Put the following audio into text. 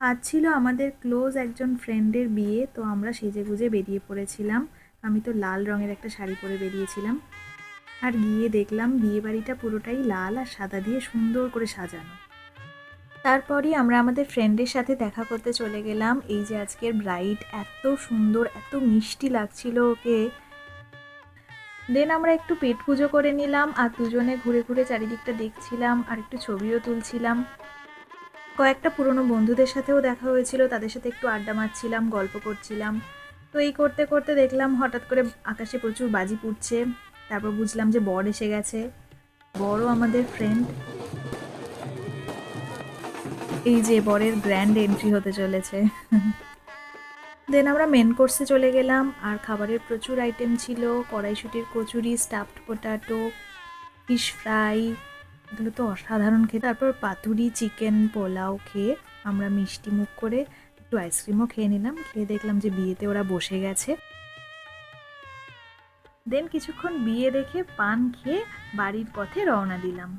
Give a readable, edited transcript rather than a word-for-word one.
আজ ছিল আমাদের ক্লোজ একজন ফ্রেন্ডের বিয়ে, তো আমরা সেজেগুজে বেরিয়ে পড়েছিলাম। আমি তো লাল রঙের একটা শাড়ি পরে বেরিয়েছিলাম। আর গিয়ে দেখলাম বিয়ে বাড়িটা পুরোটাই লাল আর সাদা দিয়ে সুন্দর করে সাজানো। তারপরই আমরা আমাদের ফ্রেন্ডের সাথে দেখা করতে চলে গেলাম। এই যে আজকের ব্রাইড, এত সুন্দর, এত মিষ্টি লাগছিল ওকে। দেন আমরা একটু পেট পুজো করে নিলাম আর দুজনে ঘুরে ঘুরে চারিদিকটা দেখছিলাম আর একটু ছবিও তুলছিলাম। কয়েকটা পুরনো বন্ধুদের সাথেও দেখা হয়েছিল, তাদের সাথে একটু আড্ডা মারছিলাম, গল্প করছিলাম। তো এই করতে করতে দেখলাম হঠাৎ করে আকাশে প্রচুর বাজি ফুটছে। তারপর বুঝলাম যে বর এসে গেছে, বড়ও আমাদের ফ্রেন্ড। এই যে বরের গ্র্যান্ড এন্ট্রি হতে চলেছে। দেন আমরা মেন কোর্সে চলে গেলাম আর খাবারের প্রচুর আইটেম ছিল। কড়াইশুটির কচুরি, স্টাফড পোটাটো, ফিশ ফ্রাই, এগুলো তো অসাধারণ খেতে। তারপর পাতুরি, চিকেন পোলাও খেয়ে আমরা মিষ্টি মুখ করে একটু আইসক্রিমও খেয়ে নিলাম। খেয়ে দেখলাম যে বিয়েতে ওরা বসে গেছে। দেন কিছুক্ষণ বিয়ে দেখে পান খেয়ে বাড়ির পথে রওনা দিলাম।